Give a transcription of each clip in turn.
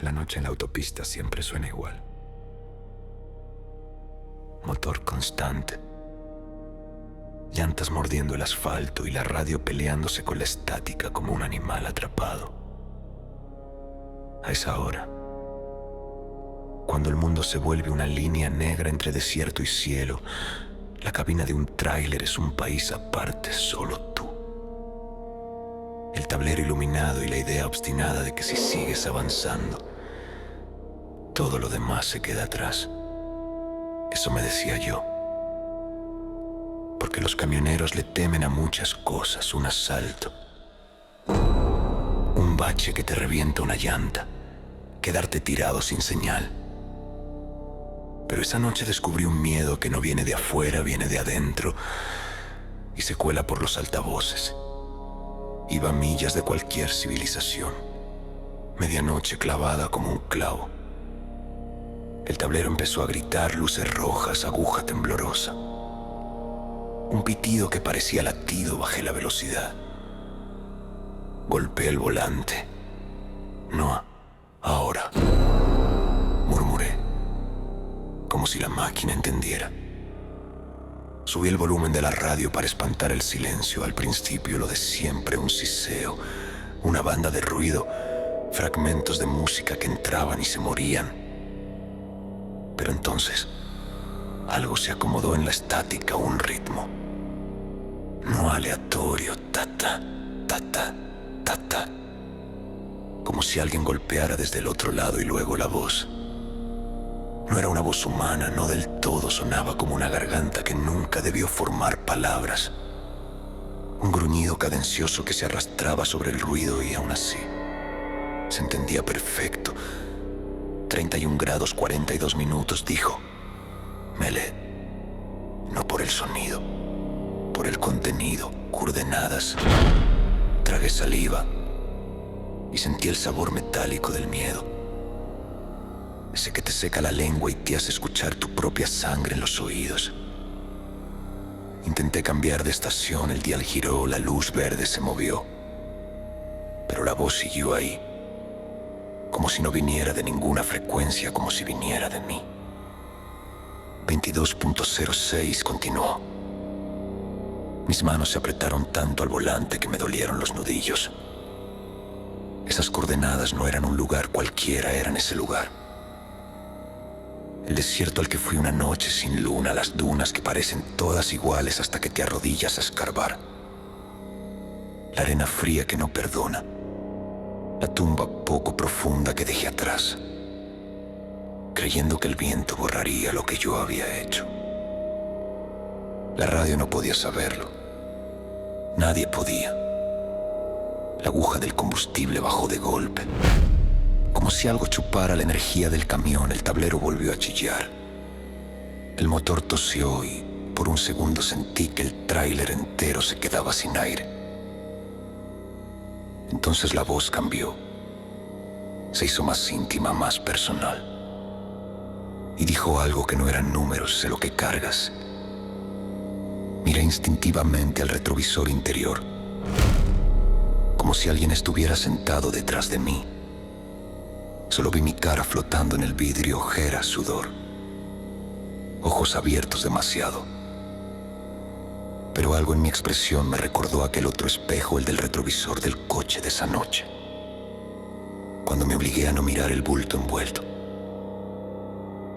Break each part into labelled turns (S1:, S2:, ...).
S1: La noche en la autopista siempre suena igual. Motor constante. Llantas mordiendo el asfalto y la radio peleándose con la estática como un animal atrapado. A esa hora, cuando el mundo se vuelve una línea negra entre desierto y cielo, la cabina de un tráiler es un país aparte, solo tú. El tablero iluminado y la idea obstinada de que si sigues avanzando, todo lo demás se queda atrás. Eso me decía yo. Porque los camioneros le temen a muchas cosas: un asalto, un bache que te revienta una llanta, quedarte tirado sin señal. Pero esa noche descubrí un miedo que no viene de afuera, viene de adentro y se cuela por los altavoces. Iba a millas de cualquier civilización. Medianoche clavada como un clavo. El tablero empezó a gritar, luces rojas, aguja temblorosa. Un pitido que parecía latido. Bajé la velocidad. Golpeé el volante. No, ahora. Murmuré, como si la máquina entendiera. Subí el volumen de la radio para espantar el silencio. Al principio lo de siempre, un siseo, una banda de ruido, fragmentos de música que entraban y se morían. Pero entonces, algo se acomodó en la estática, un ritmo. No aleatorio, ta-ta, ta-ta, ta-ta. Como si alguien golpeara desde el otro lado y luego la voz. No era una voz humana, no del todo, sonaba como una garganta que nunca debió formar palabras. Un gruñido cadencioso que se arrastraba sobre el ruido y aún así se entendía perfecto. 31 grados 42 minutos, dijo Mele. No por el sonido, por el contenido, coordenadas. Tragué saliva y sentí el sabor metálico del miedo. Ese que te seca la lengua y te hace escuchar tu propia sangre en los oídos. Intenté cambiar de estación, el dial giró, la luz verde se movió. Pero la voz siguió ahí, como si no viniera de ninguna frecuencia, como si viniera de mí. 22.06 continuó. Mis manos se apretaron tanto al volante que me dolieron los nudillos. Esas coordenadas no eran un lugar cualquiera, eran ese lugar. El desierto al que fui una noche sin luna, las dunas que parecen todas iguales hasta que te arrodillas a escarbar. La arena fría que no perdona. La tumba poco profunda que dejé atrás, creyendo que el viento borraría lo que yo había hecho. La radio no podía saberlo. Nadie podía. La aguja del combustible bajó de golpe. Como si algo chupara la energía del camión, el tablero volvió a chillar. El motor tosió y por un segundo sentí que el tráiler entero se quedaba sin aire. Entonces la voz cambió. Se hizo más íntima, más personal. Y dijo algo que no eran números, sé lo que cargas. Miré instintivamente al retrovisor interior, como si alguien estuviera sentado detrás de mí. Solo vi mi cara flotando en el vidrio, ojeras, sudor. Ojos abiertos demasiado. Pero algo en mi expresión me recordó aquel otro espejo, el del retrovisor del coche de esa noche. Cuando me obligué a no mirar el bulto envuelto.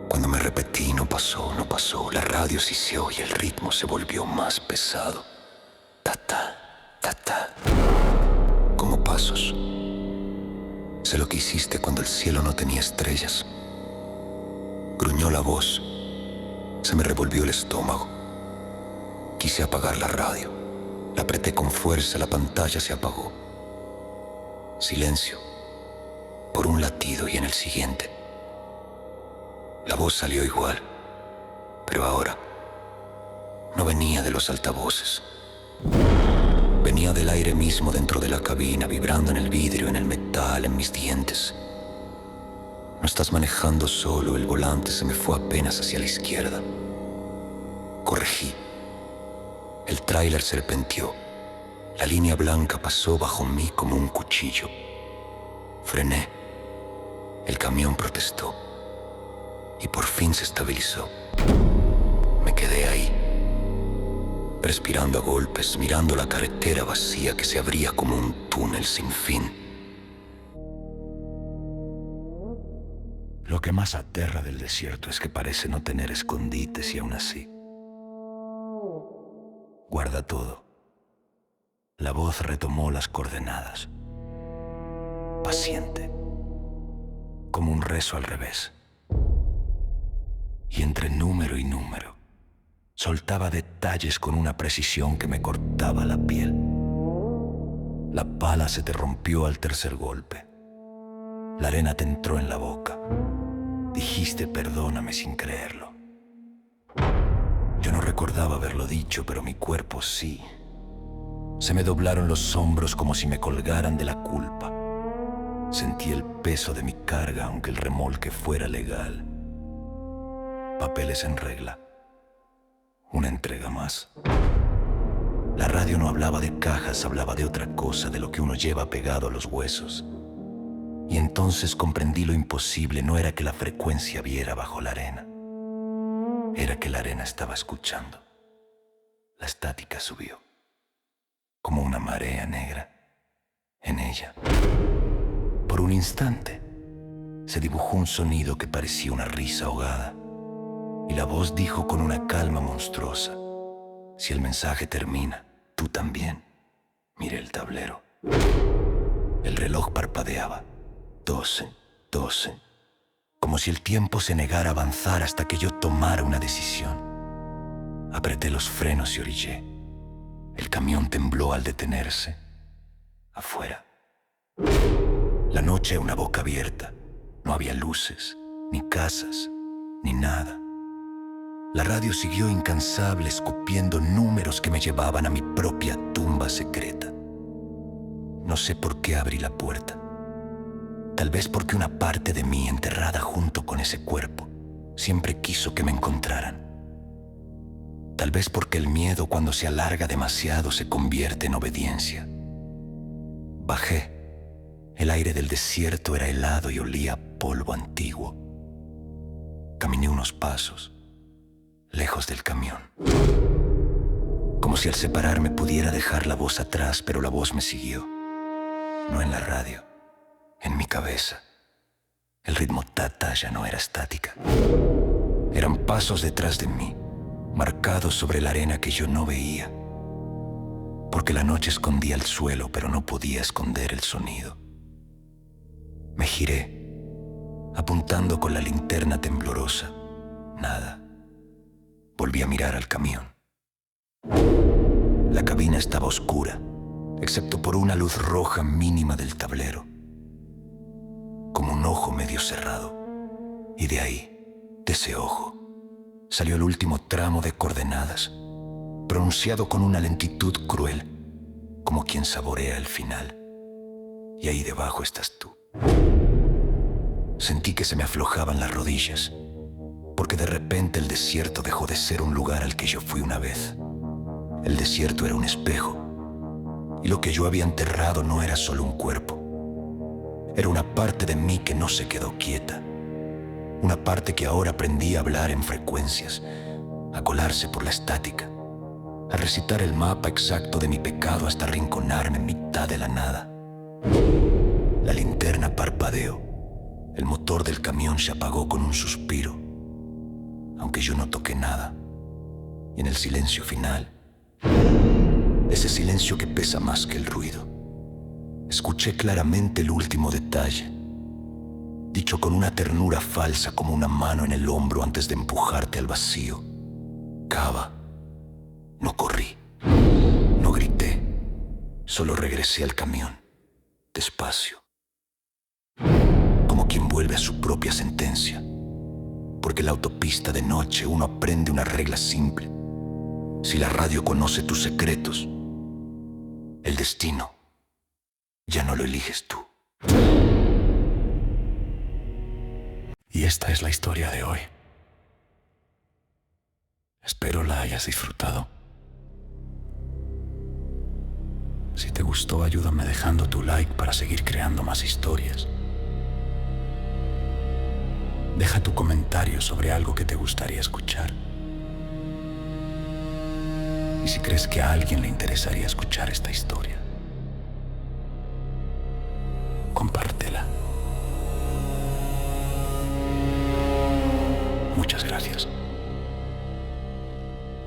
S1: Cuando me repetí, no pasó, no pasó. La radio siseó y el ritmo se volvió más pesado. Ta-ta, ta-ta. Como pasos. Sé lo que hiciste cuando el cielo no tenía estrellas. Gruñó la voz. Se me revolvió el estómago. Quise apagar la radio. La apreté con fuerza, la pantalla se apagó. Silencio. Por un latido y en el siguiente. La voz salió igual, pero ahora no venía de los altavoces. Venía del aire mismo dentro de la cabina, vibrando en el vidrio, en el metal, en mis dientes. No estás manejando solo, el volante se me fue apenas hacia la izquierda. Corregí. El tráiler serpenteó. La línea blanca pasó bajo mí como un cuchillo. Frené. El camión protestó y por fin se estabilizó. Me quedé ahí, respirando a golpes, mirando la carretera vacía que se abría como un túnel sin fin. Lo que más aterra del desierto es que parece no tener escondites y aún así guarda todo. La voz retomó las coordenadas, paciente, como un rezo al revés. Y entre número y número, soltaba detalles con una precisión que me cortaba la piel. La pala se te rompió al tercer golpe. La arena te entró en la boca. Dijiste perdóname sin creerlo. Yo no recordaba haberlo dicho, pero mi cuerpo sí. Se me doblaron los hombros como si me colgaran de la culpa. Sentí el peso de mi carga, aunque el remolque fuera legal. Papeles en regla. Una entrega más. La radio no hablaba de cajas, hablaba de otra cosa, de lo que uno lleva pegado a los huesos. Y entonces comprendí lo imposible. No era que la frecuencia viera bajo la arena. Era que la arena estaba escuchando. La estática subió, como una marea negra. En ella, por un instante, se dibujó un sonido que parecía una risa ahogada. Y la voz dijo con una calma monstruosa: si el mensaje termina, tú también. Miré el tablero. El reloj parpadeaba. 12, 12. Como si el tiempo se negara a avanzar hasta que yo tomara una decisión. Apreté los frenos y orillé. El camión tembló al detenerse. Afuera. La noche, una boca abierta. No había luces, ni casas, ni nada. La radio siguió incansable, escupiendo números que me llevaban a mi propia tumba secreta. No sé por qué abrí la puerta. Tal vez porque una parte de mí, enterrada junto con ese cuerpo, siempre quiso que me encontraran. Tal vez porque el miedo, cuando se alarga demasiado, se convierte en obediencia. Bajé. El aire del desierto era helado y olía a polvo antiguo. Caminé unos pasos, lejos del camión. Como si al separarme pudiera dejar la voz atrás, pero la voz me siguió. No en la radio, en mi cabeza. El ritmo ta-ta ya no era estática. Eran pasos detrás de mí, marcados sobre la arena que yo no veía. Porque la noche escondía el suelo, pero no podía esconder el sonido. Me giré, apuntando con la linterna temblorosa. Nada. Volví a mirar al camión. La cabina estaba oscura, excepto por una luz roja mínima del tablero, como un ojo medio cerrado. Y de ahí, de ese ojo, salió el último tramo de coordenadas, pronunciado con una lentitud cruel, como quien saborea el final. Y ahí debajo estás tú. Sentí que se me aflojaban las rodillas, porque de repente el desierto dejó de ser un lugar al que yo fui una vez. El desierto era un espejo, y lo que yo había enterrado no era solo un cuerpo. Era una parte de mí que no se quedó quieta. Una parte que ahora aprendí a hablar en frecuencias, a colarse por la estática, a recitar el mapa exacto de mi pecado hasta arrinconarme en mitad de la nada. La linterna parpadeó. El motor del camión se apagó con un suspiro, aunque yo no toqué nada. Y en el silencio final, ese silencio que pesa más que el ruido, escuché claramente el último detalle, dicho con una ternura falsa como una mano en el hombro antes de empujarte al vacío. Cava. No corrí, no grité, solo regresé al camión, despacio, como quien vuelve a su propia sentencia. Porque en la autopista de noche uno aprende una regla simple. Si la radio conoce tus secretos, el destino ya no lo eliges tú. Y esta es la historia de hoy. Espero la hayas disfrutado. Si te gustó, ayúdame dejando tu like para seguir creando más historias.
S2: Deja tu comentario sobre algo que te gustaría escuchar. Y si crees que a alguien le interesaría escuchar esta historia, compártela. Muchas gracias.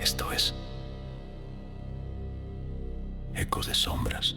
S2: Esto es Ecos de Sombras.